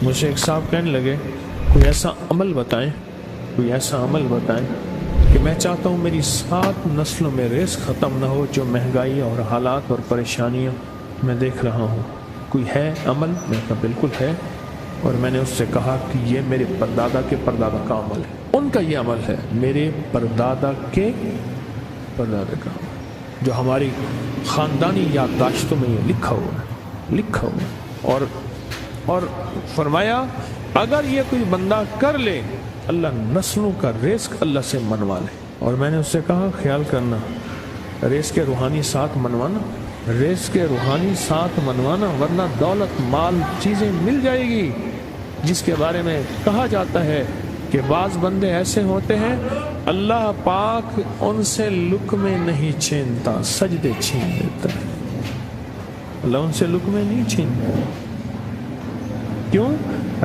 مجھے ایک صاحب کہنے لگے کوئی ایسا عمل بتائیں کہ میں چاہتا ہوں میری 7 نسلوں میں رزق ختم نہ ہو جو مہنگائی اور حالات اور پریشانیاں میں دیکھ رہا ہوں، کوئی ہے عمل؟ میں نے کہا بالکل ہے، اور میں نے اس سے کہا کہ یہ میرے پردادا کے پردادا کا عمل ہے، ان کا یہ عمل ہے، میرے پردادا کے پردادا کا عمل، جو ہماری خاندانی یادداشتوں میں یہ لکھا ہوا ہے، اور فرمایا اگر یہ کوئی بندہ کر لے اللہ نسلوں کا رزق اللہ سے منوا لے۔ اور میں نے اس سے کہا خیال کرنا رزق کے روحانی ساتھ منوانا، ورنہ دولت مال چیزیں مل جائے گی، جس کے بارے میں کہا جاتا ہے کہ بعض بندے ایسے ہوتے ہیں اللہ پاک ان سے لقمے نہیں چھینتا، سجدے چھین لیتا ہے، اللہ ان سے لقمے نہیں چھینتا۔ کیوں؟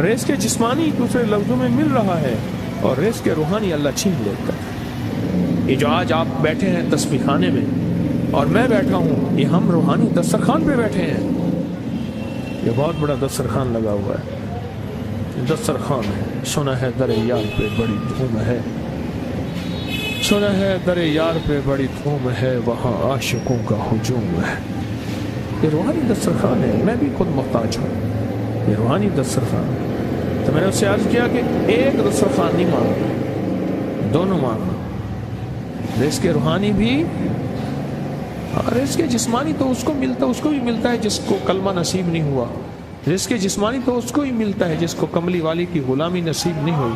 رزق جسمانی دوسرے لفظوں میں مل رہا ہے، اور رزق روحانی اللہ چھین لیتا ہے۔ یہ جو آج آپ بیٹھے ہیں تسبیح خانے میں اور میں بیٹھا ہوں، یہ ہم روحانی دسترخوان پہ بیٹھے ہیں، یہ بہت بڑا دسترخوان لگا ہوا ہے، دسترخوان ہے، سنا ہے در یار پہ بڑی دھوم ہے، سنا ہے در یار پہ بڑی دھوم ہے، وہاں عاشقوں کا ہجوم ہے۔ یہ روحانی دسترخوان ہے، میں بھی خود محتاج ہوں، یہ روحانی دسترخوان ہے۔ تو میں نے اس سے عرض کیا کہ ایک دسترخوان نہیں مانگنا، دونوں مانگنا، رزق روحانی بھی، رزق جسمانی تو اس کو بھی ملتا ہے جس کو کلمہ نصیب نہیں ہوا، رزق جسمانی تو اس کو ہی ملتا ہے جس کو کملی والی کی غلامی نصیب نہیں ہوئی،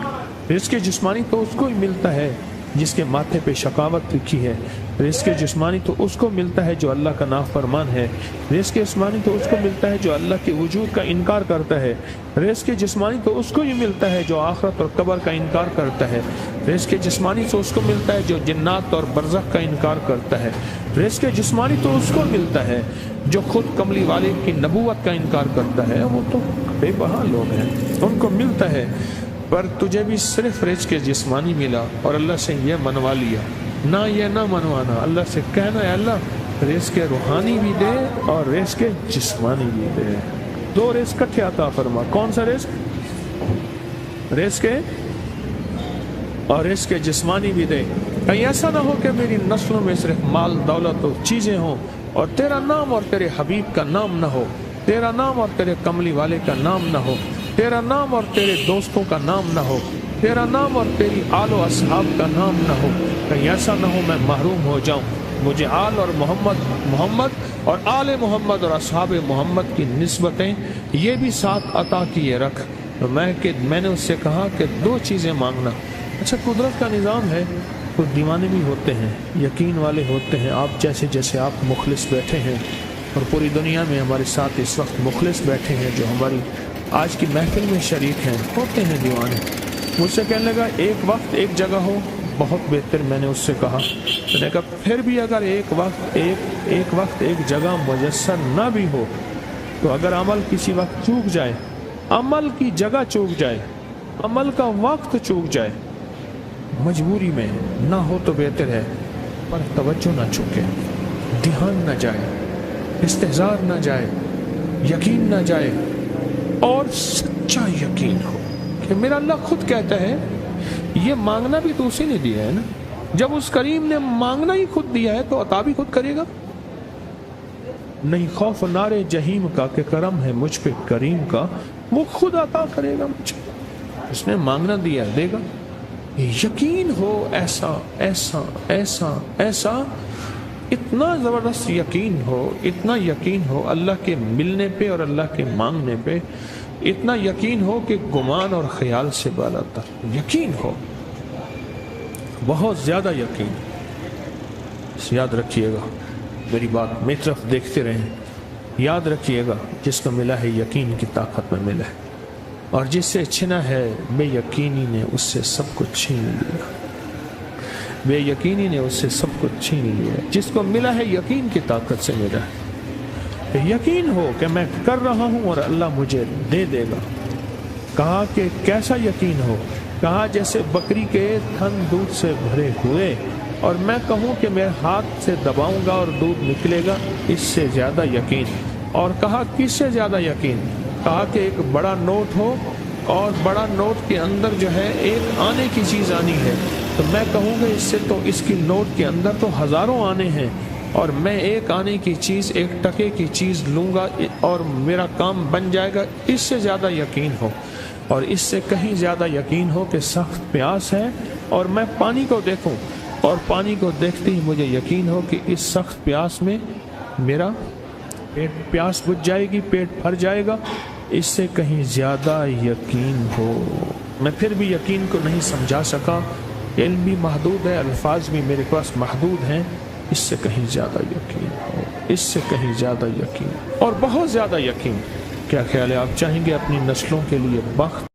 رزق جسمانی تو اس کو ہی ملتا ہے جس کے ماتھے پہ شقاوت لکھی ہے، رزق جسمانی تو اس کو ملتا ہے جو اللہ کا نافرمان ہے، رزق جسمانی تو اس کو ملتا ہے جو اللہ کے وجود کا انکار کرتا ہے، رزق جسمانی تو اس کو ہی ملتا ہے جو آخرت اور قبر کا انکار کرتا ہے، رزق جسمانی تو اس کو ملتا ہے جو جنات اور برزخ کا انکار کرتا ہے، رزق جسمانی تو اس کو ملتا ہے جو خود کملی والے کی نبوت کا انکار کرتا ہے، وہ تو بے بہا لوگ ہیں، ان کو ملتا ہے، پر تجھے بھی صرف رزق جسمانی ملا اور اللہ سے یہ منوا لیا، نہ یہ نہ منوانا، اللہ سے کہنا ہے اللہ رزق روحانی بھی دے اور رزق جسمانی بھی دے، 2 رزق کٹھے عطا فرما۔ کون سا رزق اور رزق جسمانی بھی دے، کہیں ایسا نہ ہو کہ میری نسلوں میں صرف مال دولت و چیزیں ہوں اور تیرا نام اور تیرے حبیب کا نام نہ ہو، تیرا نام اور تیرے کملی والے کا نام نہ ہو، تیرا نام اور تیرے دوستوں کا نام نہ ہو، تیرا نام اور تیری آل و اصحاب کا نام نہ ہو، کہیں ایسا نہ ہو میں محروم ہو جاؤں۔ مجھے آل اور محمد اور آل محمد اور اصحاب محمد کی نسبتیں یہ بھی ساتھ عطا کیے رکھ۔ تو میں نے اس سے کہا کہ 2 چیزیں مانگنا۔ اچھا قدرت کا نظام ہے، کچھ دیوانے بھی ہوتے ہیں، یقین والے ہوتے ہیں، آپ جیسے آپ مخلص بیٹھے ہیں، اور پوری دنیا میں ہمارے ساتھ اس وقت مخلص بیٹھے ہیں جو ہماری آج کی محفل میں شریک ہیں، ہوتے ہیں دیوانے۔ مجھ سے کہنے لگا ایک وقت ایک جگہ ہو بہت بہتر، میں نے اس سے کہا، میں نے کہا پھر بھی اگر ایک وقت ایک جگہ میسر نہ بھی ہو تو اگر عمل کسی وقت چوک جائے، عمل کی جگہ چوک جائے، عمل کا وقت چوک جائے، مجبوری میں نہ ہو تو بہتر ہے، پر توجہ نہ چوکے، دھیان نہ جائے، استحضار نہ جائے، یقین نہ جائے، اور سچا یقین ہو کہ میرا اللہ خود کہتا ہے یہ مانگنا بھی تو اسی نے دیا ہے نا، جب اس کریم نے مانگنا ہی خود دیا ہے تو عطا بھی خود کرے گا۔ نہیں خوف نار جہیم کا کہ کرم ہے مجھ پہ کریم کا، وہ خود عطا کرے گا مجھے، اس نے مانگنا دیا دے گا۔ یقین ہو ایسا ایسا ایسا ایسا، اتنا زبردست یقین ہو، اتنا یقین ہو اللہ کے ملنے پہ اور اللہ کے مانگنے پہ، اتنا یقین ہو کہ گمان اور خیال سے بالا تر یقین ہو، بہت زیادہ یقین۔ یاد رکھیے گا میری بات، میری طرف دیکھتے رہیں، یاد رکھیے گا جس کو ملا ہے یقین کی طاقت میں ملا ہے، اور جس سے چھنا ہے بے یقینی نے اس سے سب کچھ چھین لیا، بے یقینی نے اس سے سب کچھ چھین لیا، جس کو ملا ہے یقین کی طاقت سے ملا ہے۔ یقین ہو کہ میں کر رہا ہوں اور اللہ مجھے دے دے گا۔ کہا کہ کیسا یقین ہو؟ کہا جیسے بکری کے تھن دودھ سے بھرے ہوئے اور میں کہوں کہ میرے ہاتھ سے دباؤں گا اور دودھ نکلے گا، اس سے زیادہ یقین۔ اور کہا کس سے زیادہ یقین؟ کہا کہ ایک بڑا نوٹ ہو اور بڑا نوٹ کے اندر جو ہے ایک آنے کی چیز آنی ہے، تو میں کہوں گا اس سے تو اس کی نوٹ کے اندر تو ہزاروں آنے ہیں، اور میں ایک آنے کی چیز، ایک ٹکے کی چیز لوں گا اور میرا کام بن جائے گا۔ اس سے زیادہ یقین ہو، اور اس سے کہیں زیادہ یقین ہو کہ سخت پیاس ہے اور میں پانی کو دیکھوں، اور پانی کو دیکھتے ہی مجھے یقین ہو کہ اس سخت پیاس میں میرا پیاس بجھ جائے گی، پیٹ بھر جائے گا، اس سے کہیں زیادہ یقین ہو۔ میں پھر بھی یقین کو نہیں سمجھا سکا، علم بھی محدود ہے، الفاظ بھی میرے پاس محدود ہیں، اس سے کہیں زیادہ یقین ہو، اس سے کہیں زیادہ یقین اور بہت زیادہ یقین۔ کیا خیال ہے، آپ چاہیں گے اپنی نسلوں کے لیے بخت